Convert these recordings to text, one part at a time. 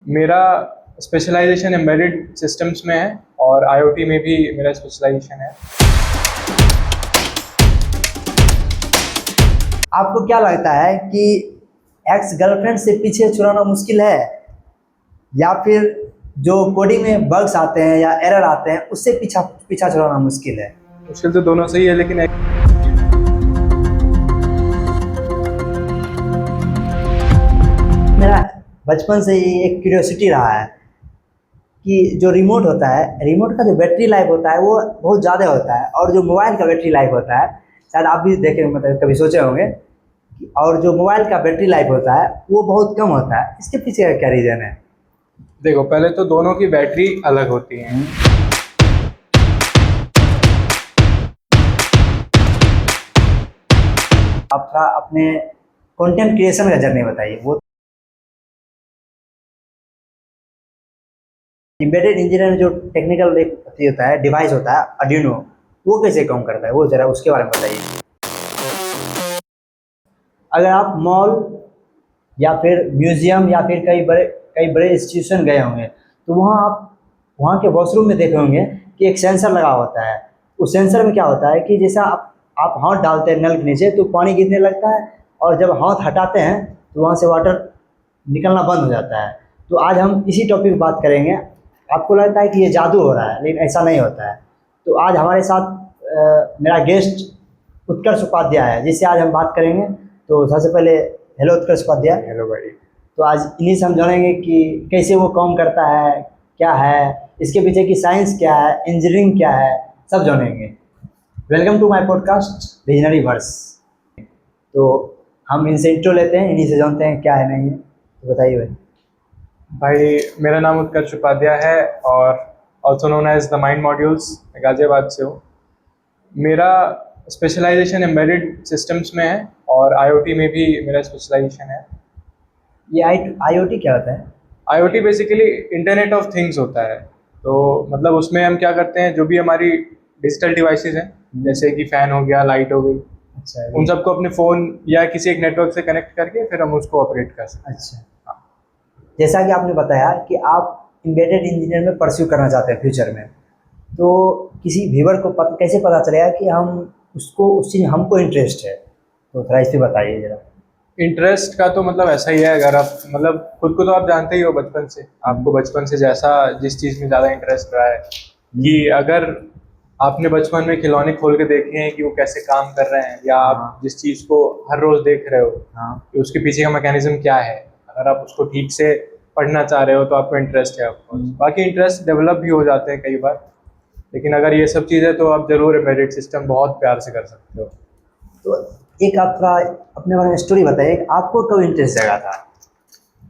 मेरा specialisation embedded systems में है और आईओटी में भी मेरा स्पेशलाइजेशन है। आपको क्या लगता है कि एक्स गर्लफ्रेंड से पीछे छुड़ाना मुश्किल है या फिर जो कोडिंग में बग्स आते हैं या एरर आते हैं उससे पीछा पीछा छुड़ाना मुश्किल है? मुश्किल तो दोनों सही है, लेकिन मेरा बचपन से ही एक क्यूरियोसिटी रहा है कि जो रिमोट होता है, रिमोट का जो बैटरी लाइफ होता है वो बहुत ज़्यादा होता है, और जो मोबाइल का बैटरी लाइफ होता है, शायद आप भी देखे मतलब कभी सोचे होंगे, और जो मोबाइल का बैटरी लाइफ होता है वो बहुत कम होता है। इसके पीछे का क्या रीज़न है? देखो, पहले तो दोनों की बैटरी अलग होती है। आपका अपने कंटेंट क्रिएशन का जर्नी बताइए। वो एम्बेडेड इंजीनियर में जो टेक्निकल एक होता है, डिवाइस होता है आर्डिनो, वो कैसे काम करता है, वो जरा उसके बारे में बताइए। अगर आप मॉल या फिर म्यूजियम या फिर कई बड़े इंस्टीट्यूशन गए होंगे तो वहाँ आप वहाँ के वॉशरूम में देखे होंगे कि एक सेंसर लगा होता है। उस सेंसर में क्या होता है कि जैसा आप हाथ डालते हैं नल के नीचे तो पानी गिरने लगता है, और जब हाथ हटाते हैं तो वहाँ से वाटर निकलना बंद हो जाता है। तो आज हम इसी टॉपिक पर बात करेंगे। आपको लगता है कि ये जादू हो रहा है, लेकिन ऐसा नहीं होता है। तो आज हमारे साथ मेरा गेस्ट उत्कर्ष उपाध्याय है, जिससे आज हम बात करेंगे। तो सबसे पहले हेलो उत्कर्ष उपाध्याय। हेलो भाई। तो आज इन्हीं से हम जानेंगे कि कैसे वो काम करता है, क्या है इसके पीछे की साइंस, क्या है इंजीनियरिंग, क्या है, सब जानेंगे। Welcome to my podcast visionary verse. तो हम इनसे इंट्रो लेते हैं, इन्हीं से जानते हैं क्या है नहीं है। तो बताइए भाई। भाई, मेरा नाम उत्कर्ष उपाध्याय है और also known as the mind modules. मैं गाजियाबाद से हूँ। मेरा स्पेशलाइजेशन एम्बेडेड सिस्टम्स में है और आईओटी में भी मेरा स्पेशलाइजेशन है। ये आईओटी क्या होता है? IoT basically internet of things होता है। तो मतलब उसमें हम क्या करते हैं, जो भी हमारी डिजिटल डिवाइसेस हैं, जैसे कि फ़ैन हो गया, लाइट हो गई, अच्छा उन सबको अपने फ़ोन या किसी एक नेटवर्क से कनेक्ट करके फिर हम उसको ऑपरेट कर सकते अच्छा, जैसा कि आपने बताया कि आप एम्बेडेड इंजीनियर में परस्यू करना चाहते हैं फ्यूचर में, तो किसी व्यूअर को कैसे पता चलेगा कि हम उसको उस चीज़ हमको इंटरेस्ट है? तो थोड़ा इस पर बताइए जरा। हैं। इंटरेस्ट का तो मतलब ऐसा ही है, अगर आप मतलब खुद को तो आप जानते ही हो बचपन से, आपको बचपन से जैसा जिस चीज़ में ज़्यादा इंटरेस्ट रहा है, कि अगर आपने बचपन में खिलौने खोल के देखे हैं कि वो कैसे काम कर रहे हैं, या आप जिस चीज़ को हर रोज़ देख रहे हो हाँ, कि उसके पीछे का मैकेनिज्म क्या है, अगर आप उसको ठीक से पढ़ना चाह रहे हो तो आपको इंटरेस्ट है। आपको बाकी इंटरेस्ट डेवलप भी हो जाते हैं कई बार, लेकिन अगर ये सब चीज़ है तो आप ज़रूर एम्बेडेड सिस्टम बहुत प्यार से कर सकते हो। तो एक आपका अपने बारे में स्टोरी बताइए, आपको कब इंटरेस्ट जगा था?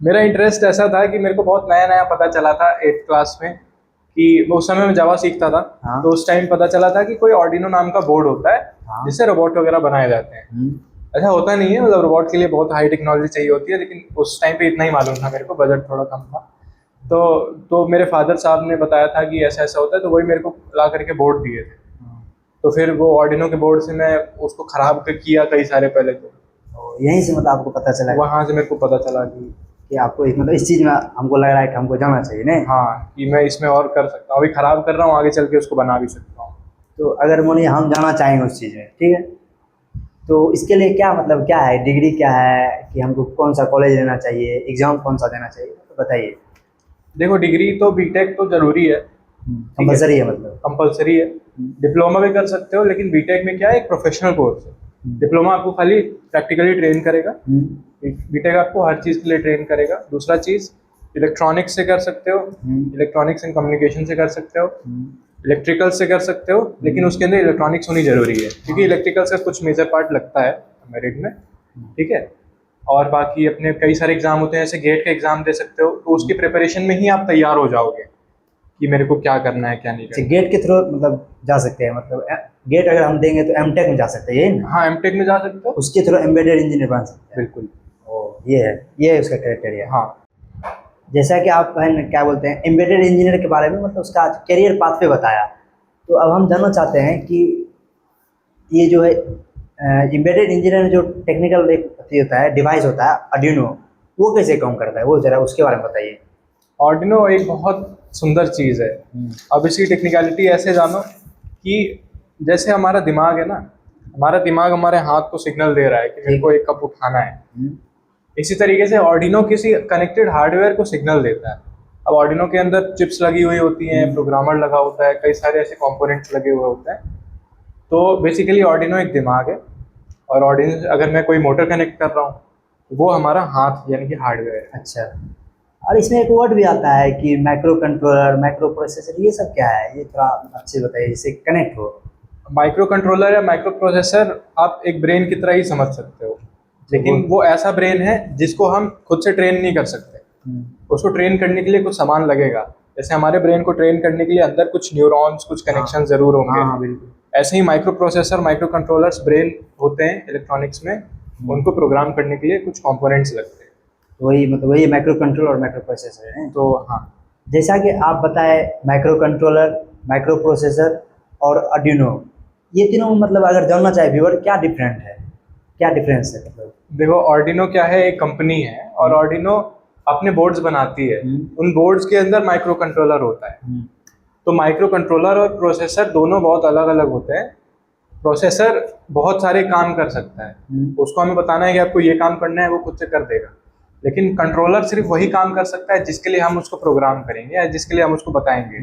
मेरा इंटरेस्ट ऐसा था कि मेरे को बहुत नया नया पता चला था 8th क्लास में, कि उस समय मैं जावा सीखता था। हाँ। तो उस टाइम पता चला था कि कोई ऑर्डिनो नाम का बोर्ड होता है, हाँ। जिससे रोबोट वगैरह बनाए जाते हैं। ऐसा होता नहीं है, मतलब रोबोट के लिए बहुत हाई टेक्नोलॉजी चाहिए होती है, लेकिन उस टाइम पे इतना ही मालूम था मेरे को, बजट थोड़ा कम था। तो मेरे फादर साहब ने बताया था कि ऐसा ऐसा होता है, तो वही मेरे को ला करके बोर्ड दिए थे। तो फिर वो ऑर्डिनो के बोर्ड से मैं उसको ख़राब किया कई सारे पहले। तो यहीं से मतलब आपको पता चला वहाँ से मेरे को पता चला कि आपको मतलब इस चीज़ में हमको लग रहा है कि हमको जाना चाहिए, नहीं? हाँ, कि मैं इसमें और कर सकता हूँ, अभी ख़राब कर रहा हूँ, आगे चल के उसको बना भी सकता हूँ। तो अगर मानिए हम जाना चाहेंगे उस चीज़ में, ठीक है, तो इसके लिए क्या मतलब क्या है, डिग्री क्या है, कि हमको कौन सा कॉलेज लेना चाहिए, एग्ज़ाम कौन सा देना चाहिए, तो बताइए। देखो, डिग्री तो बीटेक तो ज़रूरी है, कंपलसरी है मतलब? कंपलसरी है। डिप्लोमा भी कर सकते हो, लेकिन बीटेक में क्या है, एक प्रोफेशनल कोर्स है। डिप्लोमा आपको खाली प्रैक्टिकली ट्रेन करेगा, बीटेक आपको हर चीज़ के लिए ट्रेन करेगा। दूसरा चीज़, इलेक्ट्रॉनिक्स से कर सकते हो, इलेक्ट्रॉनिक्स एंड कम्युनिकेशन से कर सकते हो, इलेक्ट्रिकल से कर सकते हो, लेकिन उसके अंदर इलेक्ट्रॉनिक्स होनी ज़रूरी है, क्योंकि इलेक्ट्रिकल्स का कुछ मेजर पार्ट लगता है मेरिट में, ठीक है। और बाकी अपने कई सारे एग्जाम होते हैं, जैसे गेट का एग्जाम दे सकते हो, तो उसकी प्रिपरेशन में ही आप तैयार हो जाओगे कि मेरे को क्या करना है क्या नहीं करना है। गेट के थ्रू मतलब जा सकते हैं, मतलब गेट अगर हम देंगे तो एमटेक में जा सकते हैं, यही ना? हाँ, एमटेक में जा सकते हो, उसके थ्रू एम्बेडेड इंजीनियर बन सकते हैं। बिल्कुल। ये है उसका क्राइटेरिया। हाँ, जैसा कि आप क्या बोलते हैं एम्बेडेड इंजीनियर के बारे में, मतलब उसका करियर पाथ पे बताया, तो अब हम जानना चाहते हैं कि ये जो है एम्बेडेड इंजीनियर में जो टेक्निकल एक होता है, डिवाइस होता है आर्डिनो, वो कैसे काम करता है, वो जरा उसके बारे में बताइए। ऑर्डिनो एक बहुत सुंदर चीज़ है। अब इसकी टेक्निकलिटी ऐसे जानो कि जैसे हमारा दिमाग है ना, हमारा दिमाग हमारे हाथ को सिग्नल दे रहा है कि मेरे को एक कप उठाना है। इसी तरीके से ऑर्डिनो किसी कनेक्टेड हार्डवेयर को सिग्नल देता है। अब ऑर्डिनो के अंदर चिप्स लगी हुई होती हैं, प्रोग्रामर लगा होता है, कई सारे ऐसे कंपोनेंट्स लगे हुए होते हैं। तो बेसिकली ऑर्डिनो एक दिमाग है, और ऑर्डिनो अगर मैं कोई मोटर कनेक्ट कर रहा हूँ, वो हमारा हाथ यानी कि हार्डवेयर है। अच्छा, और इसमें एक वर्ड भी आता है कि माइक्रो कंट्रोलर, माइक्रो प्रोसेसर, ये सब क्या है? ये थोड़ा अच्छे बताइए जिससे कनेक्ट हो। माइक्रो कंट्रोलर या माइक्रो प्रोसेसर आप एक ब्रेन की तरह ही समझ सकते हो, लेकिन वो ऐसा ब्रेन है जिसको हम खुद से ट्रेन नहीं कर सकते। उसको ट्रेन करने के लिए कुछ सामान लगेगा। जैसे हमारे ब्रेन को ट्रेन करने के लिए अंदर कुछ न्यूरॉन्स, कुछ कनेक्शन जरूर होंगे। हाँ बिल्कुल। ऐसे ही micro processor, micro controllers brain होते हैं इलेक्ट्रॉनिक्स में, उनको प्रोग्राम करने के लिए कुछ कंपोनेंट्स लगते हैं। वही मतलब वही माइक्रो कंट्रोलर और माइक्रो प्रोसेसर है। तो हाँ, जैसा कि आप बताए माइक्रो कंट्रोलर, माइक्रो प्रोसेसर और आर्डिनो, ये तीनों मतलब अगर जानना चाहे व्यूअर क्या डिफरेंट है, क्या डिफरेंस है मतलब? देखो ऑर्डिनो क्या है, एक कंपनी है और ऑर्डिनो अपने बोर्ड्स बनाती है। उन बोर्ड्स के अंदर माइक्रो कंट्रोलर होता है। तो माइक्रो कंट्रोलर और प्रोसेसर दोनों बहुत अलग अलग होते हैं। प्रोसेसर बहुत सारे काम कर सकता है, उसको हमें बताना है कि आपको ये काम करना है, वो खुद से कर देगा। लेकिन कंट्रोलर सिर्फ वही काम कर सकता है जिसके लिए हम उसको प्रोग्राम करेंगे या जिसके लिए हम उसको बताएंगे।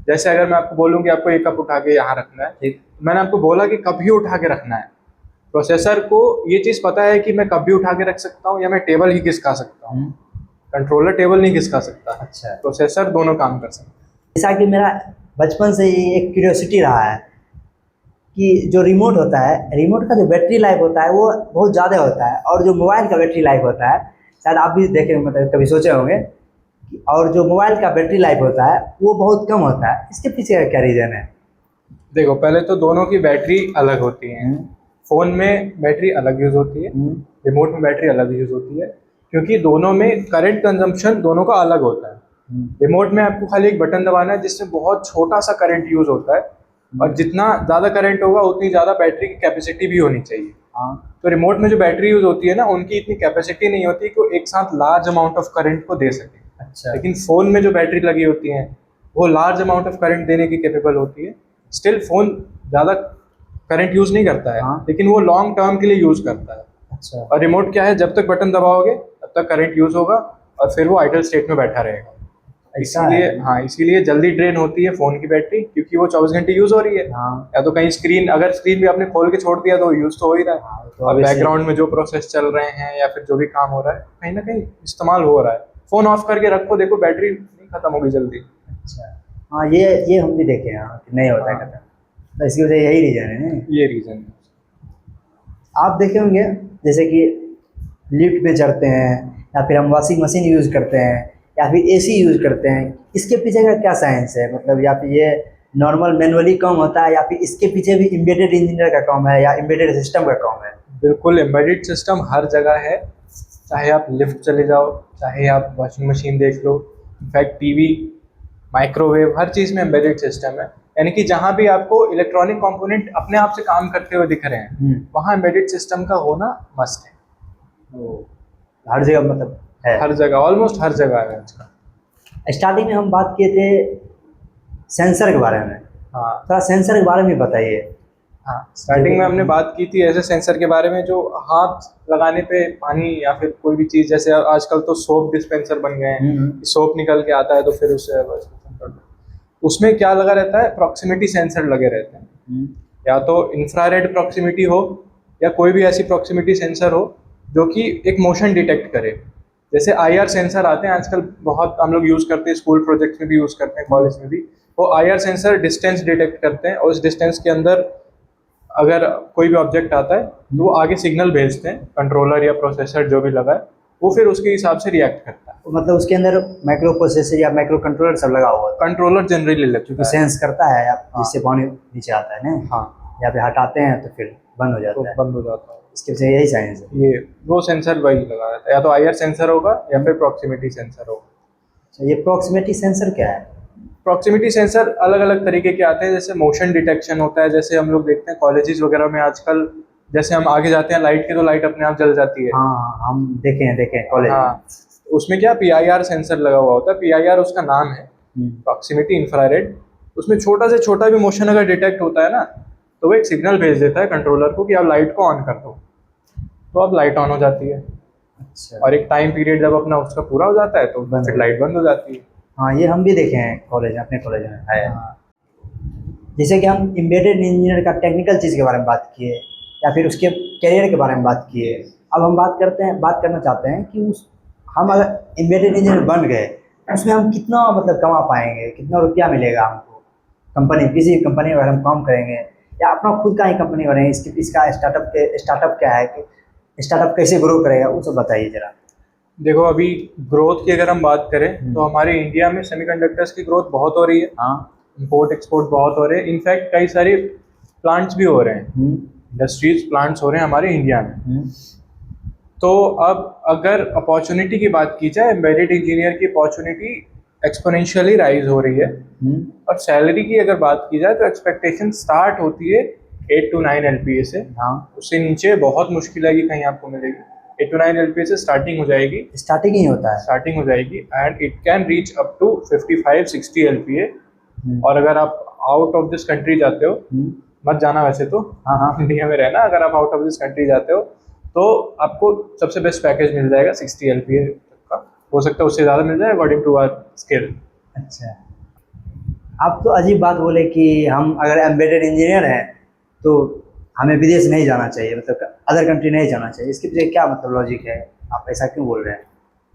जैसे अगर मैं आपको बोलूँ कि आपको ये कप उठा के यहाँ रखना है, ठीक, मैंने आपको बोला कि कप ही उठा के रखना है। प्रोसेसर को ये चीज़ पता है कि मैं कप भी उठा के रख सकता हूँ या मैं टेबल ही घिसका सकता हूँ। कंट्रोलर टेबल नहीं घिसका सकता। अच्छा। प्रोसेसर दोनों काम कर सकता है। जैसा कि मेरा बचपन से ही एक क्यूरियोसिटी रहा है कि जो रिमोट होता है, रिमोट का जो बैटरी लाइफ होता है वो बहुत ज़्यादा होता है, और जो मोबाइल का बैटरी लाइफ होता है, शायद आप भी देखे मतलब कभी सोचे होंगे, और जो मोबाइल का बैटरी लाइफ होता है वो बहुत कम होता है। इसके पीछे का क्या रीज़न है? देखो पहले तो दोनों की बैटरी अलग होती है। फ़ोन में बैटरी अलग यूज़ होती है, रिमोट में बैटरी अलग यूज़ होती है, क्योंकि दोनों में करंट कंजम्पशन दोनों का अलग होता है। रिमोट में आपको खाली एक बटन दबाना है जिससे बहुत छोटा सा करंट यूज़ होता है, और जितना ज़्यादा करंट होगा उतनी ज़्यादा बैटरी की कैपेसिटी भी होनी चाहिए। तो रिमोट में जो बैटरी यूज़ होती है ना, उनकी इतनी कैपेसिटी नहीं होती कि वो एक साथ लार्ज अमाउंट ऑफ करंट को दे सके। अच्छा। लेकिन फ़ोन में जो बैटरी लगी होती हैं वो लार्ज अमाउंट ऑफ करंट देने की कैपेबल होती है। स्टिल फ़ोन ज़्यादा करंट यूज़ नहीं करता है, लेकिन वो लॉन्ग टर्म के लिए यूज़ करता है। अच्छा। और रिमोट क्या है, जब तक बटन दबाओगे तब तक करंट यूज़ होगा और फिर वो आइडल स्टेट में बैठा रहेगा। इसीलिए हाँ, इसीलिए जल्दी ड्रेन होती है फ़ोन की बैटरी, क्योंकि वो 24 घंटे यूज़ हो रही है। या तो कहीं स्क्रीन, अगर स्क्रीन भी आपने खोल के छोड़ दिया तो यूज़ तो हो ही रहा है, और बैकग्राउंड में जो प्रोसेस चल रहे हैं या फिर जो भी काम हो रहा है कहीं ना कहीं इस्तेमाल हो रहा है। फ़ोन ऑफ करके रखो, देखो बैटरी नहीं खत्म होगी जल्दी। अच्छा, हाँ ये हम भी देखे हैं कि नहीं होता है खत्म, तो इसकी वजह यही रीज़न है ना? ये रीज़न है। आप देखे होंगे जैसे कि लिफ्ट में चढ़ते हैं, या फिर हम वॉशिंग मशीन यूज़ करते हैं, या फिर एसी यूज़ करते हैं, इसके पीछे का क्या साइंस है? मतलब या फिर ये नॉर्मल मैनुअली काम होता है, या फिर इसके पीछे भी एम्बेडेड इंजीनियर का काम है, या एम्बेडेड सिस्टम का काम है? बिल्कुल, एम्बेडेड सिस्टम हर जगह है। चाहे आप लिफ्ट चले जाओ, चाहे आप वॉशिंग मशीन देख लो, इनफैक्ट टीवी, माइक्रोवेव, हर चीज़ में एम्बेडेड सिस्टम है। यानी कि जहाँ भी आपको इलेक्ट्रॉनिक कंपोनेंट अपने आप से काम करते हुए दिख रहे हैं, वहाँ एम्बेडेड सिस्टम का होना मस्ट है। हर जगह मतलब है? हर जगह, ऑलमोस्ट हर जगह है आजकल। स्टार्टिंग में हम बात किए थे सेंसर के बारे में, हाँ थोड़ा सेंसर के बारे में बताइए। हाँ, स्टार्टिंग में हमने बात की थी ऐसे सेंसर के बारे में जो हाथ लगाने पे पानी या फिर कोई भी चीज़, जैसे आजकल तो सोप डिस्पेंसर बन गए हैं, सोप निकल के आता है तो फिर उससे उसमें क्या लगा रहता है, प्रॉक्सिमिटी सेंसर लगे रहते हैं। या तो इंफ्रारेड प्रॉक्सिमिटी हो या कोई भी ऐसी प्रॉक्सिमिटी सेंसर हो जो कि एक मोशन डिटेक्ट करे। जैसे IR सेंसर आते हैं आजकल, बहुत हम लोग यूज़ करते हैं, स्कूल प्रोजेक्ट्स में भी यूज़ करते हैं, कॉलेज में भी। वो IR सेंसर डिस्टेंस डिटेक्ट करते हैं, और उस डिस्टेंस के अंदर अगर कोई भी ऑब्जेक्ट आता है तो वो आगे सिग्नल भेजते हैं, कंट्रोलर या प्रोसेसर जो भी लगा है वो फिर उसके हिसाब से रिएक्ट करता है। मतलब उसके अंदर माइक्रो प्रोसेसर या माइक्रो कंट्रोलर सब लगा हुआ है? कंट्रोलर जनरली लगता क्योंकि सेंस करता है जिससे पानी नीचे आता है ना। हाँ, या फिर हटाते हैं तो फिर बंद हो जाता तो है। बंद हो जाता है। इसके पीछे यही साइंस है। ये वो सेंसर वही लगा रहता है, या तो IR सेंसर होगा या फिर प्रॉक्सिमिटी सेंसर होगा। अच्छा, ये प्रॉक्सिमिटी सेंसर क्या है? प्रॉक्सिमिटी सेंसर अलग अलग तरीके के आते हैं। जैसे मोशन डिटेक्शन होता है, जैसे हम लोग देखते हैं कॉलेजेस वगैरह में आजकल, जैसे हम आगे जाते हैं लाइट की तो लाइट अपने आप जल जाती है। हाँ हम देखे हैं कॉलेज। हाँ, उसमें क्या PIR सेंसर लगा हुआ होता है। PIR उसका नाम है, प्रॉक्सिमिटी इंफ्रारेड। उसमें छोटा से छोटा भी मोशन अगर डिटेक्ट होता है ना, तो वो एक सिग्नल भेज देता है कंट्रोलर को कि आप लाइट को ऑन कर दो, तो अब लाइट ऑन हो जाती है। अच्छा। और एक टाइम पीरियड जब अपना उसका पूरा हो जाता है तो फिर लाइट बंद हो जाती है। हाँ, ये हम भी देखे हैं कॉलेज, अपने कॉलेज में है। हाँ। जैसे कि हम एम्बेडेड इंजीनियर का टेक्निकल चीज़ के बारे में बात किए या फिर उसके करियर के बारे में बात किए, अब हम बात करना चाहते हैं कि हम अगर एम्बेडेड इंजीनियर बन गए, उसमें हम कितना मतलब कमा पाएंगे, कितना रुपया मिलेगा हमको कंपनी, किसी कंपनी में अगर हम काम करेंगे या अपना खुद का ही कंपनी करेंगे, इसका स्टार्टअप क्या है, कि स्टार्टअप कैसे ग्रो करेगा, वो सब बताइए ज़रा। देखो, अभी ग्रोथ की अगर हम बात करें तो हमारे इंडिया में सेमीकंडक्टर्स की ग्रोथ बहुत हो रही है। हाँ। इंपोर्ट एक्सपोर्ट बहुत हो रहे हैं। इनफैक्ट कई सारे प्लांट्स भी हो रहे हैं, इंडस्ट्रीज प्लांट्स हो रहे हैं हमारे इंडिया में। तो अब अगर अपॉर्चुनिटी की बात की जाए, एम्बेडेड इंजीनियर की अपॉर्चुनिटी एक्सपोनेंशियली राइज हो रही है। और सैलरी की अगर बात की जाए तो एक्सपेक्टेशन स्टार्ट होती है 8 to 9 LPA से। हाँ। उससे नीचे बहुत मुश्किल है कि कहीं आपको मिलेगी। 8 to 9 LPA से स्टार्टिंग हो जाएगी, स्टार्टिंग ही होता है। स्टार्टिंग हो जाएगी and it can reach up to 55-60 LPA। और अगर आप आउट ऑफ दिस कंट्री जाते हो, मत जाना वैसे तो, हाँ हाँ, इंडिया में रहना। अगर आप आउट ऑफ दिस कंट्री जाते हो तो आपको सबसे बेस्ट पैकेज मिल जाएगा 60 LPA तक का। हो सकता है उससे ज़्यादा मिल जाए अकॉर्डिंग टू आवर स्किल। अच्छा, आप तो अजीब बात बोले कि हम अगर एम्बेडेड इंजीनियर हैं तो हमें विदेश नहीं जाना चाहिए, मतलब अदर कंट्री नहीं जाना चाहिए। इसके पीछे क्या मतलब लॉजिक है, आप ऐसा क्यों बोल रहे हैं?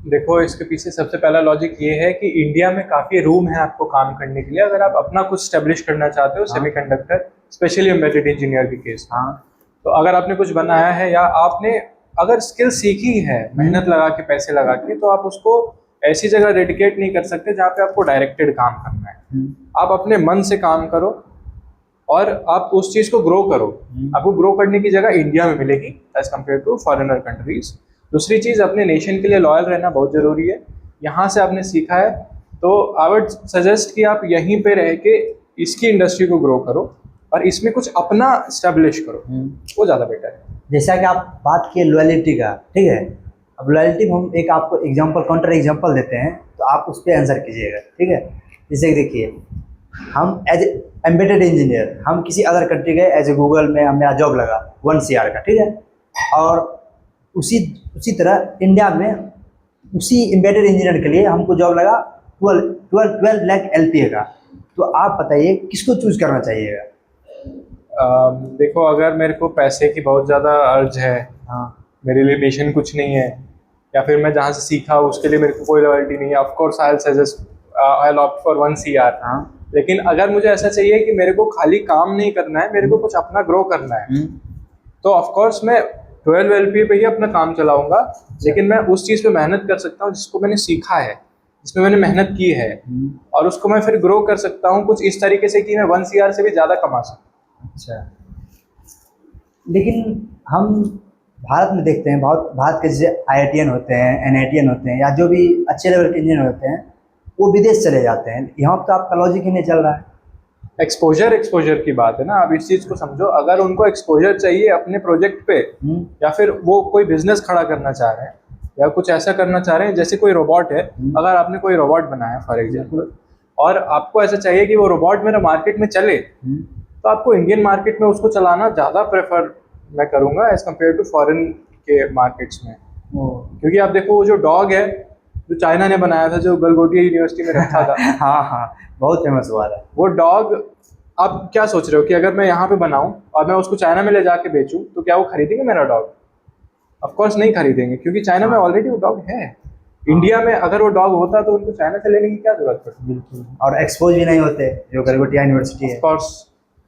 देखो, इसके पीछे सबसे पहला लॉजिक ये है कि इंडिया में काफ़ी रूम है आपको काम करने के लिए। अगर आप अपना कुछ स्टेब्लिश करना चाहते हो सेमीकंडक्टर, स्पेशली एम्बेडेड इंजीनियर की केस। हाँ। तो अगर आपने कुछ बनाया है या आपने अगर स्किल सीखी है मेहनत लगा के, पैसे लगा के, तो आप उसको ऐसी जगह डेडिकेट नहीं कर सकते जहाँ पे आपको डायरेक्टेड काम करना है। आप अपने मन से काम करो और आप उस चीज़ को ग्रो करो। आपको ग्रो करने की जगह इंडिया में मिलेगी as compare to foreigner countries. दूसरी चीज़, अपने नेशन के लिए लॉयल रहना बहुत ज़रूरी है। यहाँ से आपने सीखा है तो आई वुड सजेस्ट कि आप यहीं पे रह के इसकी इंडस्ट्री को ग्रो करो और इसमें कुछ अपना स्टैब्लिश करो, वो ज़्यादा बेटर है। जैसा कि आप बात किए लॉयल्टी का, ठीक है। अब लॉयल्टी हम एक आपको एग्जांपल, काउंटर एग्जांपल देते हैं, तो आप उस पर आंसर कीजिएगा, ठीक है। जैसे कि देखिए, हम एज एम्बेडेड इंजीनियर हम किसी अदर कंट्री गए, एज ए गूगल में हमें जॉब लगा 1 CR का, ठीक है। और उसी तरह इंडिया में उसी एम्बेडेड इंजीनियर के लिए हमको जॉब लगा 12 लाख LPA का। तो आप बताइए किसको चूज करना चाहिएगा? देखो, अगर मेरे को पैसे की बहुत ज़्यादा अर्ज है, हाँ, मेरे लिए नेशन कुछ नहीं है, या फिर मैं जहाँ से सीखा उसके लिए मेरे को कोई लॉयल्टी नहीं है, of course I will suggest, I will opt for 1 CR। हाँ। लेकिन अगर मुझे ऐसा चाहिए कि मेरे को खाली काम नहीं करना है, मेरे को कुछ अपना ग्रो करना है, तो ऑफ कोर्स मैं 12 LPA पे ही अपना काम चलाऊंगा। लेकिन मैं उस चीज़ पे मेहनत कर सकता हूँ जिसको मैंने सीखा है, जिसमें मैंने मेहनत की है, और उसको मैं फिर ग्रो कर सकता हूँ कुछ इस तरीके से कि मैं 1 CR से भी ज़्यादा कमा सकूँ। अच्छा, लेकिन हम भारत में देखते हैं, बहुत भारत के जैसे IITian होते हैं, NITian होते हैं, या जो भी अच्छे लेवल के इंजीनियर होते हैं, वो विदेश चले जाते हैं। यहाँ तो आपका लॉजिक ही नहीं चल रहा है। एक्सपोजर की बात है ना। आप इस चीज़ को समझो, अगर उनको एक्सपोजर चाहिए अपने प्रोजेक्ट पे, या फिर वो कोई बिजनेस खड़ा करना चाह रहे हैं या कुछ ऐसा करना चाह रहे हैं, जैसे कोई रोबोट है, अगर आपने कोई रोबोट बनाया फॉर एग्जाम्पल, और आपको ऐसा चाहिए कि वो रोबोट मेरा मार्केट में चले, तो आपको इंडियन मार्केट में उसको चलाना ज़्यादा प्रेफर मैं करूँगा एज कम्पेयर टू फॉरेन के मार्केट्स में। क्योंकि आप देखो, वो जो डॉग है जो चाइना ने बनाया था, जो गलगोटिया यूनिवर्सिटी में रखा था हाँ हाँ, बहुत फेमस हुआ था वो डॉग। आप क्या सोच रहे हो कि अगर मैं यहाँ पे बनाऊं और मैं उसको चाइना में ले जाके बेचूं, तो क्या वो खरीदेंगे मेरा डॉग? ऑफ कोर्स नहीं खरीदेंगे, क्योंकि चाइना में ऑलरेडी वो डॉग है। इंडिया में अगर वो डॉग होता तो उनको चाइना से लेने की क्या जरूरत पड़ती? बिल्कुल, और एक्सपोज भी नहीं होते जो गलगोटिया यूनिवर्सिटी है। Of course.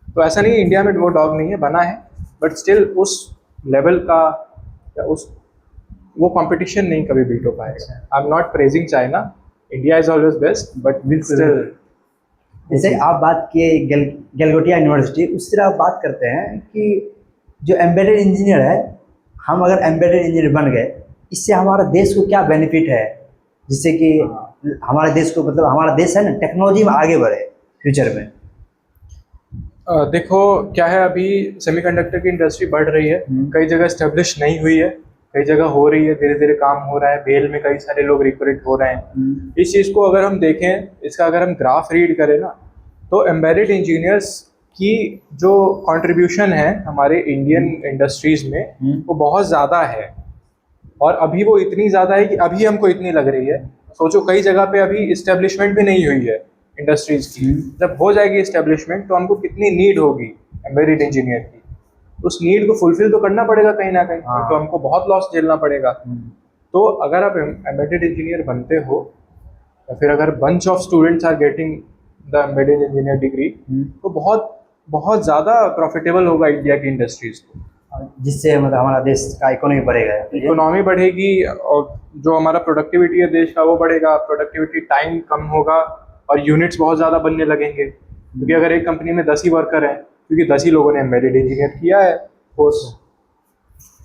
तो ऐसा नहीं, इंडिया में वो डॉग नहीं है, बना है, बट स्टिल उस लेवल का या उस वो कंपटीशन नहीं कभी बीट हो पाएगा। I am not praising China, India is always best, but still. जैसे आप बात किए गलगोटिया यूनिवर्सिटी, उस तरह आप बात करते हैं कि जो एम्बेडेड इंजीनियर है, हम अगर एम्बेडेड इंजीनियर बन गए, इससे हमारा देश को क्या बेनिफिट है, जिससे कि हमारे देश को, मतलब हमारा देश है ना, टेक्नोलॉजी में आगे बढ़े फ्यूचर में? देखो क्या है, अभी सेमीकंडक्टर की इंडस्ट्री बढ़ रही है, कई जगह स्टेब्लिश नहीं हुई है, कई जगह हो रही है, धीरे धीरे काम हो रहा है, बेल में कई सारे लोग रिक्रूट हो रहे हैं। इस चीज़ को अगर हम देखें, इसका अगर हम ग्राफ रीड करें ना, तो एम्बेडेड इंजीनियर्स की जो कंट्रीब्यूशन है हमारे इंडियन इंडस्ट्रीज में वो बहुत ज़्यादा है। और अभी वो इतनी ज़्यादा है कि अभी हमको इतनी लग रही है। सोचो कई जगह पे अभी इस्टेब्लिशमेंट भी नहीं हुई है इंडस्ट्रीज की। जब हो जाएगी इस्टेब्लिशमेंट तो हमको कितनी नीड होगी एम्बेडेड इंजीनियर की, उस नीड को फुलफिल तो करना पड़ेगा कहीं ना कहीं। तो हमको बहुत लॉस झेलना पड़ेगा। तो अगर आप एम्बेडेड इंजीनियर बनते हो, या फिर अगर bunch of students are getting the embedded engineer degree, तो बहुत बहुत ज़्यादा प्रॉफिटेबल होगा इंडिया की इंडस्ट्रीज को, जिससे मतलब हमारा देश का इकोनॉमी बढ़ेगा। इकोनॉमी बढ़ेगी और जो हमारा प्रोडक्टिविटी है देश का वो बढ़ेगा। प्रोडक्टिविटी टाइम कम होगा और यूनिट्स बहुत ज़्यादा बनने लगेंगे। क्योंकि अगर एक कंपनी में 10 ही वर्कर हैं, क्योंकि 10 ही लोगों ने एम्बेडेड इंजीनियर किया है कोर्स।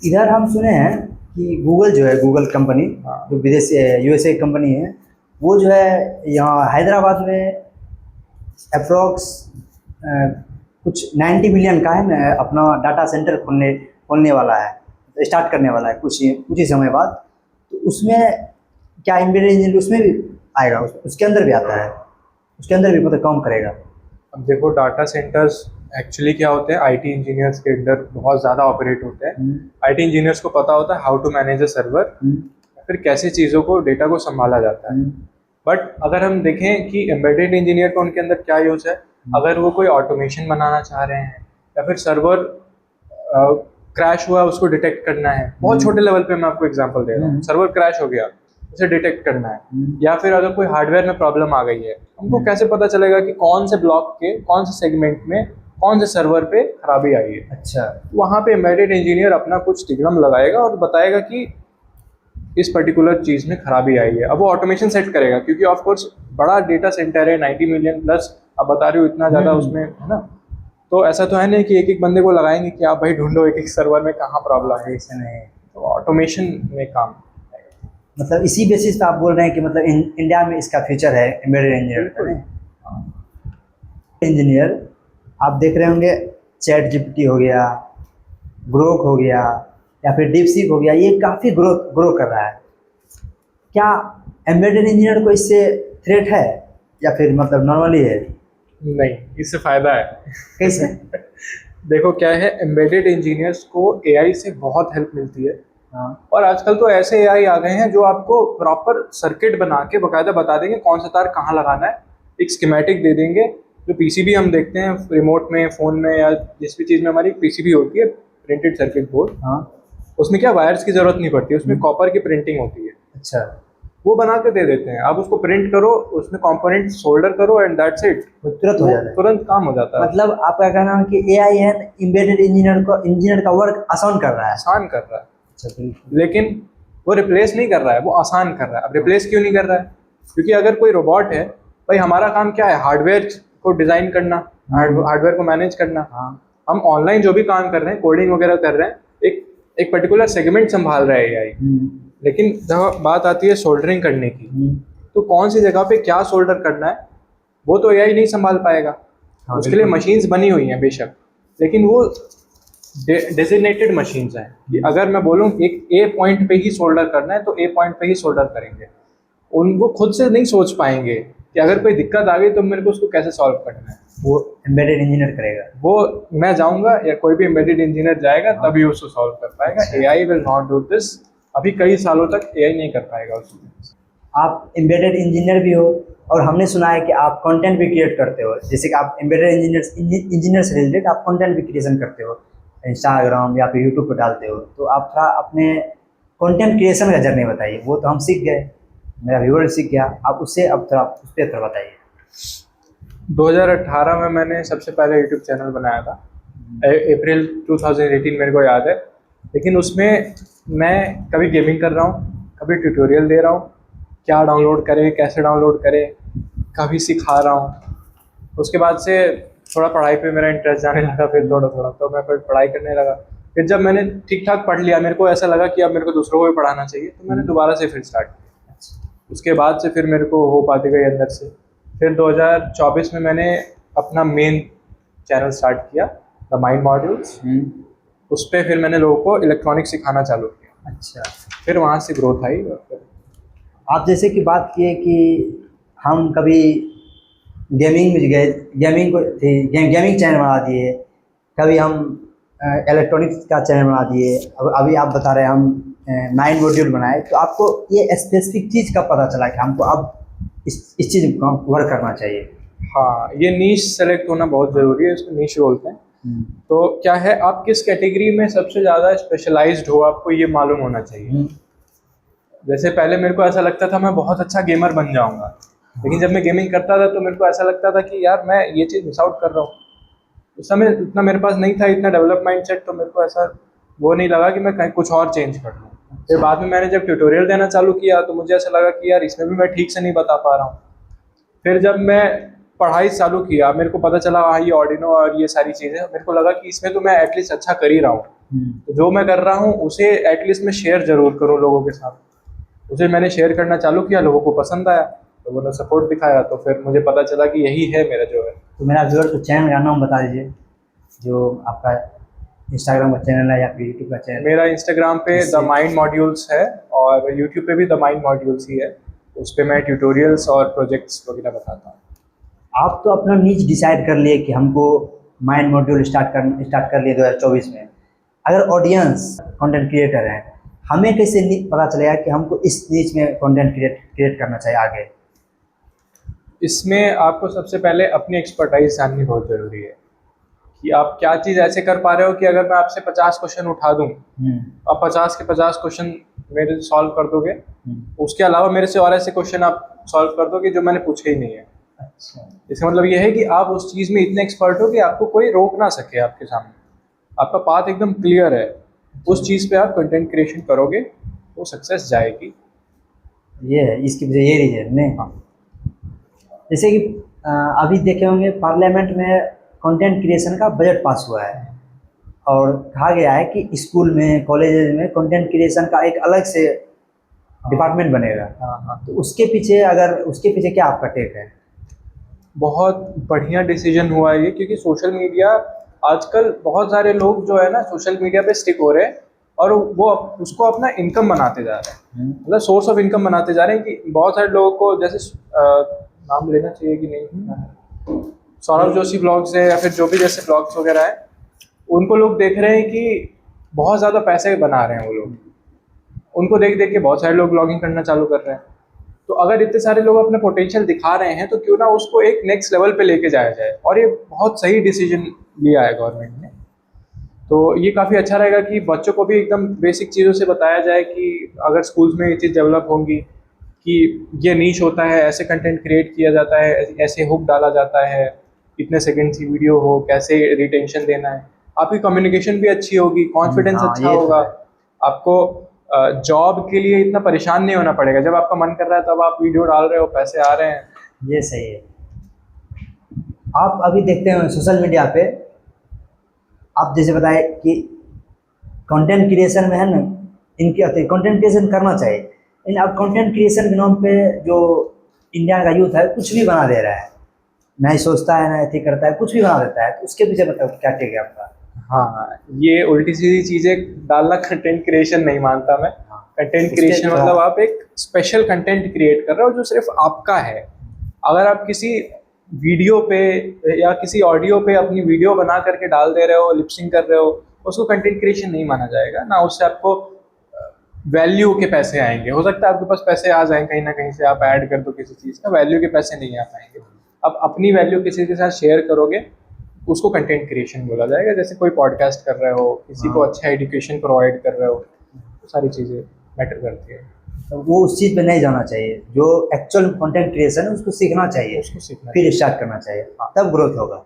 इधर हम सुने हैं कि गूगल जो है, गूगल कंपनी जो विदेश यूएसए कंपनी है, वो जो है यहाँ हैदराबाद में अप्रोक्स कुछ 90 मिलियन का है ना अपना डाटा सेंटर खोलने वाला है, स्टार्ट करने वाला है कुछ ही समय बाद। तो उसमें क्या एम्बेडेड इंजीनियर उसमें भी आएगा? उसके अंदर भी आता है, उसके अंदर भी मतलब काम करेगा? अब देखो डाटा सेंटर्स एक्चुअली क्या होते हैं, आईटी इंजीनियर्स के अंडर बहुत ज़्यादा ऑपरेट होते हैं। आईटी इंजीनियर्स को पता होता है how to manage a server, फिर कैसे चीज़ों को, डेटा को संभाला जाता है। बट अगर हम देखें कि एम्बेडेड इंजीनियर का उनके अंदर क्या यूज़ है, अगर वो कोई ऑटोमेशन बनाना चाह रहे हैं या फिर सर्वर क्रैश हुआ उसको डिटेक्ट करना है, बहुत छोटे लेवल पे मैं आपको एग्जांपल दे रहा हूँ, सर्वर क्रैश हो गया उसे डिटेक्ट करना है, या फिर अगर कोई हार्डवेयर में प्रॉब्लम आ गई है, हमको कैसे पता चलेगा कि कौन से ब्लॉक के कौन से सेगमेंट में कौन से सर्वर पे खराबी आई है। अच्छा, वहाँ पे एम्बेडेड इंजीनियर अपना कुछ दिग्नम लगाएगा और बताएगा कि इस पर्टिकुलर चीज़ में खराबी आई है। अब वो ऑटोमेशन सेट करेगा, क्योंकि ऑफ कोर्स बड़ा डेटा सेंटर है, 90 मिलियन प्लस, अब बता रही हूँ इतना ज़्यादा उसमें है ना। तो ऐसा तो है नहीं कि एक एक बंदे को लगाएंगे कि आप भाई ढूंढो एक एक सर्वर में कहाँ प्रॉब्लम है, ऐसे नहीं। तो ऑटोमेशन में काम, मतलब इसी बेसिस पे आप बोल रहे हैं कि मतलब इंडिया में इसका फ्यूचर है एम्बेडेड इंजीनियर। इंजीनियर आप देख रहे होंगे, चैट जीपीटी हो गया, ग्रोक हो गया, या फिर डीपसीक हो गया, ये काफ़ी ग्रो कर रहा है। क्या एम्बेडेड इंजीनियर को इससे थ्रेट है या फिर मतलब नॉर्मली है? नहीं, इससे फ़ायदा है। कैसे? देखो क्या है, एम्बेडेड इंजीनियर्स को एआई से बहुत हेल्प मिलती है। और आजकल तो ऐसे एआई आ गए हैं जो आपको प्रॉपर सर्किट बना के बाकायदा बता देंगे कौन सा तार कहाँ लगाना है, एक स्कीमेटिक दे देंगे। जो पीसीबी हम देखते हैं रिमोट में, फ़ोन में, या जिस भी चीज़ में हमारी पीसीबी होती है, प्रिंटेड सर्किट बोर्ड, उसमें क्या वायर्स की ज़रूरत नहीं पड़ती, उसमें कॉपर की प्रिंटिंग होती है। अच्छा, वो बना के दे देते हैं। आप उसको प्रिंट करो, उसमें कंपोनेंट सोल्डर करो एंड दैट्स इट, तुरंत हो जाता है, तुरंत काम हो जाता है। मतलब आपका कहना है कि एआई है एम्बेडेड इंजीनियर का वर्क आसान कर रहा है। आसान कर रहा है। अच्छा, बिल्कुल। लेकिन वो रिप्लेस नहीं कर रहा है, वो आसान कर रहा है। अब रिप्लेस क्यों नहीं कर रहा है? क्योंकि अगर कोई रोबोट है, भाई हमारा काम क्या है, हार्डवेयर को डिज़ाइन करना, हार्डवेयर को मैनेज करना। हम ऑनलाइन जो भी काम कर रहे हैं, कोडिंग वगैरह कर रहे हैं, एक पर्टिकुलर सेगमेंट संभाल रहा है एआई। लेकिन जब बात आती है सोल्डरिंग करने की, तो कौन सी जगह पे क्या सोल्डर करना है वो तो एआई नहीं संभाल पाएगा। उसके लिए मशीन्स बनी हुई हैं बेशक, लेकिन वो डेजिग्नेटेड मशीन्स हैं कि अगर मैं बोलूँ एक ए पॉइंट पे ही सोल्डर करना है तो ए पॉइंट पे ही सोल्डर करेंगे। वो खुद से नहीं सोच पाएंगे कि अगर कोई दिक्कत आ गई तो मेरे को उसको कैसे सॉल्व करना है। वो एम्बेडेड इंजीनियर करेगा, वो मैं जाऊँगा या कोई भी एम्बेडेड इंजीनियर जाएगा तभी उसको सॉल्व कर पाएगा। AI will not do this. अभी कई सालों तक एआई नहीं कर पाएगा उसको। आप एम्बेडेड इंजीनियर भी हो और हमने सुना है कि आप कंटेंट भी क्रिएट करते हो, जैसे कि आप एम्बेडेड इंजीनियर से रिलेटेड आप कंटेंट भी क्रिएशन करते हो, इंस्टाग्राम या फिर यूट्यूब पर डालते हो। तो आप थोड़ा अपने कंटेंट क्रिएशन का जर्नी बताइए। वो तो हम सीख गए, मेरा व्यूअर सीख गया, आप उससे अब थोड़ा उस पर थोड़ा बताइए। 2018 में मैंने सबसे पहले यूट्यूब चैनल बनाया था, अप्रैल 2018 मेरे को याद है। लेकिन उसमें मैं कभी गेमिंग कर रहा हूँ, कभी ट्यूटोरियल दे रहा हूँ, क्या डाउनलोड करें, कैसे डाउनलोड करें, कभी सिखा रहा हूँ। उसके बाद से थोड़ा पढ़ाई पे मेरा इंटरेस्ट जाने लगा, फिर थोड़ा थोड़ा तो मैं फिर पढ़ाई करने लगा। फिर जब मैंने ठीक ठाक पढ़ लिया, मेरे को ऐसा लगा कि अब मेरे को दूसरों को भी पढ़ाना चाहिए, तो मैंने दोबारा से फिर स्टार्ट किया। उसके बाद से फिर मेरे को हो पाती गई अंदर से। फिर 2024 में मैंने अपना मेन चैनल स्टार्ट किया, द माइंड मॉड्यूल्स। उस पर फिर मैंने लोगों को इलेक्ट्रॉनिक्स सिखाना चालू किया। अच्छा, फिर वहाँ से ग्रोथ आई और फिर आप जैसे कि बात किए कि हम कभी गेमिंग में गए, गेमिंग को गेमिंग चैनल बना दिए, कभी हम इलेक्ट्रॉनिक्स का चैनल बना दिए, अब अभी आप बता रहे हैं हम माइंड मॉड्यूल बनाए, तो आपको ये स्पेसिफिक चीज़ का पता चला कि हमको अब इस चीज़ को वर्क करना चाहिए? हाँ, ये नीश सेलेक्ट होना बहुत ज़रूरी है, इसको नीश बोलते हैं। तो क्या है, आप किस कैटेगरी में सबसे ज़्यादा स्पेशलाइज्ड हो, आपको ये मालूम होना चाहिए। जैसे पहले मेरे को ऐसा लगता था मैं बहुत अच्छा गेमर बन जाऊंगा, लेकिन जब मैं गेमिंग करता था तो मेरे को ऐसा लगता था कि यार मैं ये चीज़ मिस आउट कर रहा हूँ। उस समय इतना मेरे पास नहीं था, इतना डेवलप माइंड सेट, तो मेरे को ऐसा वो नहीं लगा कि मैं कहीं कुछ और चेंज कर लूँ। फिर बाद में मैंने जब ट्यूटोरियल देना चालू किया तो मुझे ऐसा लगा कि यार इसमें भी मैं ठीक से नहीं बता पा रहा हूँ। फिर जब मैं पढ़ाई चालू किया, मेरे को पता चला हाँ ये ऑर्डिनो और ये सारी चीज़ें, मेरे को लगा कि इसमें तो मैं एटलीस्ट अच्छा कर ही रहा हूँ। तो जो मैं कर रहा हूँ उसे एटलीस्ट मैं शेयर जरूर करूँ लोगों के साथ। उसे मैंने शेयर करना चालू किया, लोगों को पसंद आया, लोगों ने सपोर्ट दिखाया, तो फिर मुझे पता चला कि यही है मेरा जो है। तो मेरा व्यूअर को चैनल का नाम बता दीजिए, जो आपका इंस्टाग्राम का चैनल है या फिर यूट्यूब का चैनल? मेरा इंस्टाग्राम पे द माइंड मॉड्यूल्स है और यूट्यूब पे भी द माइंड मॉड्यूल्स ही है। उस पर मैं ट्यूटोरियल्स और प्रोजेक्ट्स वगैरह बताता हूँ। आप तो अपना नीच डिसाइड कर लिए कि हमको माइंड मॉड्यूल स्टार्ट कर लिए 2024 में। अगर ऑडियंस कंटेंट क्रिएटर हैं, हमें कैसे पता चलेगा कि हमको इस नीच में कंटेंट क्रिएट करना चाहिए आगे? इसमें आपको सबसे पहले अपनी एक्सपर्टाइज जाननी बहुत ज़रूरी है कि आप क्या चीज़ ऐसे कर पा रहे हो कि अगर मैं आपसे 50 क्वेश्चन उठा दूँ, आप 50 के 50 क्वेश्चन मेरे से सॉल्व कर दोगे, उसके अलावा मेरे से और ऐसे क्वेश्चन आप सॉल्व कर दोगे जो मैंने पूछे ही नहीं है। अच्छा, इसका मतलब ये है कि आप उस चीज़ में इतने एक्सपर्ट हो कि आपको कोई रोक ना सके आपके सामने, आपका पाथ एकदम क्लियर है। उस चीज़ पे आप कंटेंट क्रिएशन करोगे तो सक्सेस जाएगी। ये है इसकी वजह, ये रीजन नहीं। हाँ, जैसे कि अभी देखे होंगे पार्लियामेंट में कंटेंट क्रिएशन का बजट पास हुआ है और कहा गया है कि स्कूल में, कॉलेज में कंटेंट क्रिएशन का एक अलग से डिपार्टमेंट बनेगा। हाँ, तो उसके पीछे क्या आपका टेक है? बहुत बढ़िया डिसीजन हुआ है ये, क्योंकि सोशल मीडिया आजकल बहुत सारे लोग जो है ना सोशल मीडिया पे स्टिक हो रहे हैं और वो उसको अपना इनकम बनाते जा रहे हैं, मतलब सोर्स ऑफ इनकम बनाते जा रहे हैं। कि बहुत सारे लोगों को, जैसे नाम लेना चाहिए कि नहीं, सौरभ जोशी ब्लॉग्स है या फिर जो भी जैसे ब्लॉग्स वगैरह हैं, उनको लोग देख रहे हैं कि बहुत ज़्यादा पैसे बना रहे हैं वो लोग। उनको देख देख के बहुत सारे लोग ब्लॉगिंग करना चालू कर रहे हैं। तो अगर इतने सारे लोग अपना पोटेंशियल दिखा रहे हैं तो क्यों ना उसको एक नेक्स्ट लेवल पे लेके जाया जाए, और ये बहुत सही डिसीजन लिया है गवर्नमेंट ने। तो ये काफ़ी अच्छा रहेगा कि बच्चों को भी एकदम बेसिक चीज़ों से बताया जाए कि अगर स्कूल्स में ये चीज़ डेवलप होंगी कि ये नीश होता है, ऐसे कंटेंट क्रिएट किया जाता है, ऐसे हुक डाला जाता है, इतने सेकंड की वीडियो हो, कैसे रिटेंशन देना है, आपकी कम्युनिकेशन भी अच्छी होगी, कॉन्फिडेंस हाँ, अच्छा ये तो होगा, है। आपको जॉब के लिए इतना परेशान नहीं होना पड़ेगा। जब आपका मन कर रहा है तब आप वीडियो डाल रहे हो, पैसे आ रहे हैं। ये सही है। आप अभी देखते हैं सोशल मीडिया पे, आप जैसे बताए कि कंटेंट क्रिएशन में है ना, इनकी कंटेंट क्रिएशन करना चाहिए, लेकिन अब कंटेंट क्रिएशन के नाम पे जो इंडिया का यूथ है कुछ भी बना दे रहा है, ना ही सोचता है ना ही करता है, कुछ भी बना देता है। तो उसके पीछे बताओ क्या टेक है आपका? हाँ, ये उल्टी सीधी चीज़ें डालना कंटेंट क्रिएशन नहीं मानता मैं। कंटेंट उसके क्रिएशन थोड़ा- मतलब आप एक स्पेशल कंटेंट क्रिएट कर रहे हो जो सिर्फ आपका है। अगर आप किसी वीडियो पे या किसी ऑडियो पे अपनी वीडियो बना करके डाल दे रहे हो, लिपसिंग कर रहे हो, उसको कंटेंट क्रिएशन नहीं माना जाएगा ना। उससे आपको वैल्यू के पैसे आएंगे। हो सकता है आपके पास पैसे आ जाएं कहीं ना कहीं से, आप ऐड कर दो किसी चीज़ का, वैल्यू के पैसे नहीं आ पाएंगे। अब अपनी वैल्यू किसी के साथ शेयर करोगे, उसको कंटेंट क्रिएशन बोला जाएगा। जैसे कोई पॉडकास्ट कर रहे हो, किसी को अच्छा एजुकेशन प्रोवाइड कर रहे हो, तो सारी चीज़ें मैटर करती है। तो वो उस चीज़ पे नहीं जाना चाहिए, जो एक्चुअल कंटेंट क्रिएशन है उसको सीखना चाहिए, उसको सीखना फिर स्टार्ट करना चाहिए, तब ग्रोथ होगा।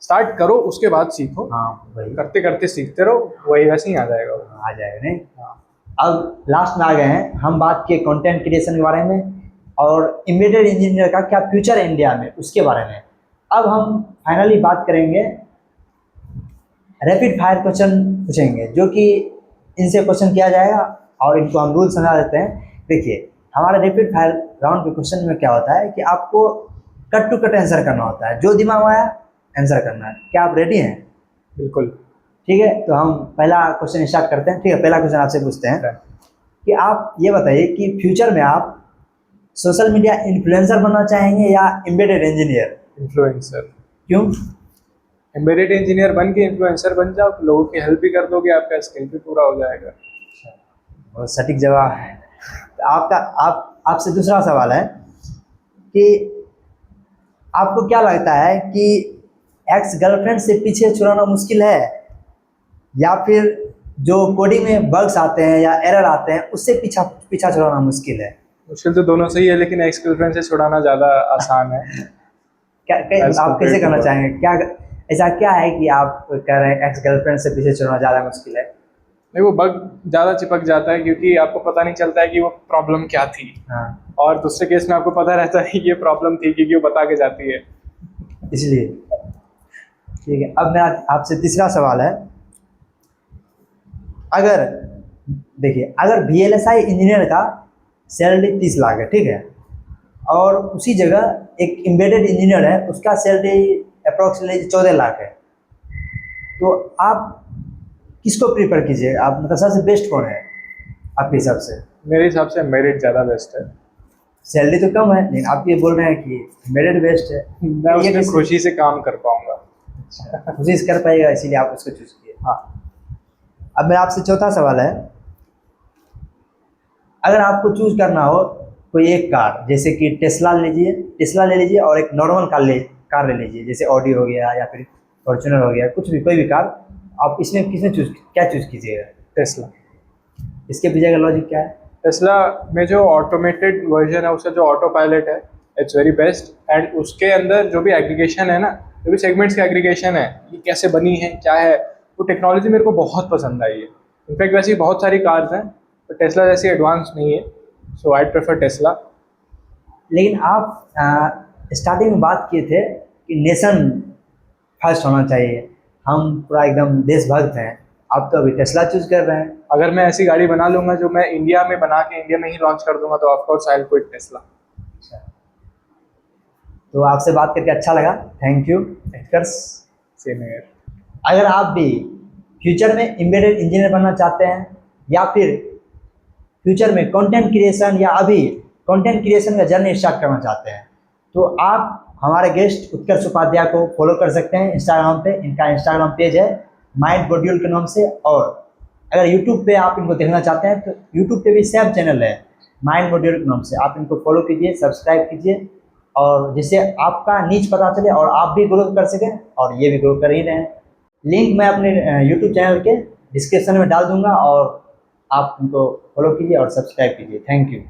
स्टार्ट करो, उसके बाद सीखो। हाँ, वही करते करते सीखते रहो, वही वैसे ही आ जाएगा वो। आ जाएगा नहीं। हाँ। अब लास्ट में आ गए हैं, हम बात किए कंटेंट क्रिएशन के बारे में और एम्बेडेड इंजीनियर का क्या फ्यूचर है इंडिया में उसके बारे में। अब हम फाइनली बात करेंगे, रैपिड फायर क्वेश्चन पूछेंगे, जो कि इनसे क्वेश्चन किया जाएगा और इनको हम रूल समझा देते हैं। देखिए, हमारे रैपिड फायर राउंड के क्वेश्चन में क्या होता है कि आपको कट टू कट आंसर करना होता है, जो दिमाग में आया आंसर करना है। क्या आप रेडी हैं? बिल्कुल। ठीक है, तो हम पहला क्वेश्चन स्टार्ट करते हैं। ठीक है, पहला क्वेश्चन आपसे पूछते हैं। कि आप ये बताइए कि फ्यूचर में आप सोशल मीडिया इन्फ्लुएंसर बनना चाहेंगे या एम्बेडेड इंजीनियर? इन्फ्लुएंसर। क्यों? एम्बेडेड इंजीनियर बन के इन्फ्लुएंसर बन जाओ, लोगों की हेल्प भी कर दोगे, आपका स्किल भी पूरा हो जाएगा। बहुत सटीक जवाब है। तो आपसे दूसरा सवाल है कि आपको क्या लगता है कि एक्स गर्लफ्रेंड से पीछे छुड़ाना मुश्किल है या फिर जो कोडिंग में बग्स आते हैं या एरर आते हैं उससे पीछा छुड़ाना मुश्किल है? मुश्किल तो दोनों से ही है, लेकिन एक्स गर्लफ्रेंड से छुड़ाना ज़्यादा आसान है। आप कैसे करना चाहेंगे? क्या ऐसा क्या है कि आप कह रहे हैं एक्स गर्लफ्रेंड से पीछे छुड़ाना ज़्यादा मुश्किल है? नहीं, वो बग ज़्यादा चिपक जाता है क्योंकि आपको पता नहीं चलता है कि वो प्रॉब्लम क्या थी। हाँ, और दूसरे केस में आपको पता रहता है कि ये प्रॉब्लम थी क्योंकि वो बता के जाती है। इसलिए ठीक है। अब मेरा आपसे तीसरा सवाल है, अगर देखिए अगर VLSI इंजीनियर का सैलरी 30 लाख है, ठीक है, और उसी जगह एक एम्बेडेड इंजीनियर है उसका सैलरी अप्रोक्सीमेटली 14 लाख है, तो आप किसको प्रीफर कीजिएगा? आप मतलब सबसे बेस्ट कौन है आपके हिसाब से? मेरे हिसाब से मेरिट ज़्यादा बेस्ट है। सैलरी तो कम है लेकिन आप ये बोल रहे हैं कि मेरिट बेस्ट है। मैं ये उसमें खुशी से काम कर पाऊंगा। कोशिश कर पाएगा इसीलिए आप उसको चूज किए। हाँ। अब मेरा आपसे चौथा सवाल है, अगर आपको चूज करना हो कोई एक कार, जैसे कि टेस्ला ले लीजिए और एक नॉर्मल कार ले लीजिए, जैसे ऑडी हो गया या फिर फॉर्च्यूनर हो गया, कुछ भी कोई भी कार, आप इसमें क्या चूज कीजिएगा? टेस्ला। इसके पीछे का लॉजिक क्या है? टेस्ला में जो ऑटोमेटेड वर्जन है उसका जो ऑटो पायलट है, इट्स वेरी बेस्ट। एंड उसके अंदर जो भी एग्रीगेशन है ना, जो भी सेगमेंट्स का एग्रीगेशन है, ये कैसे बनी है, क्या है, वो टेक्नोलॉजी मेरे को बहुत पसंद आई है। इनफैक्ट वैसे ही बहुत सारी कार्स हैं तो टेस्ला जैसी एडवांस नहीं है, सो आई प्रेफर टेस्ला। लेकिन आप स्टार्टिंग में बात किए थे कि नेशन फर्स्ट होना चाहिए, हम पूरा एकदम देशभक्त हैं, आप तो अभी टेस्ला चूज कर रहे हैं। अगर मैं ऐसी गाड़ी बना लूंगा जो मैं इंडिया में बना के इंडिया में ही लॉन्च कर दूंगा तो of course I will quit Tesla. तो आपसे बात करके अच्छा लगा, थैंक यू। Same here. अगर आप भी फ्यूचर में एम्बेडेड इंजीनियर बनना चाहते हैं या फिर फ्यूचर में कंटेंट क्रिएशन या अभी कंटेंट क्रिएशन का जर्नी स्टार्ट करना चाहते हैं तो आप हमारे गेस्ट उत्कर्ष उपाध्याय को फॉलो कर सकते हैं इंस्टाग्राम पे। इनका इंस्टाग्राम पेज है माइंड मॉड्यूल के नाम से, और अगर यूट्यूब पे आप इनको देखना चाहते हैं तो यूट्यूब पे भी सेम चैनल है माइंड मॉड्यूल के नाम से, आप इनको फॉलो कीजिए, सब्सक्राइब कीजिए, और जिससे आपका नीच पता चले और आप भी ग्रो कर सकें और ये भी ग्रो कर ही रहे हैं। लिंक मैं अपने यूट्यूब चैनल के डिस्क्रिप्शन में डाल दूंगा और आप उनको फॉलो कीजिए और सब्सक्राइब कीजिए। Thank you.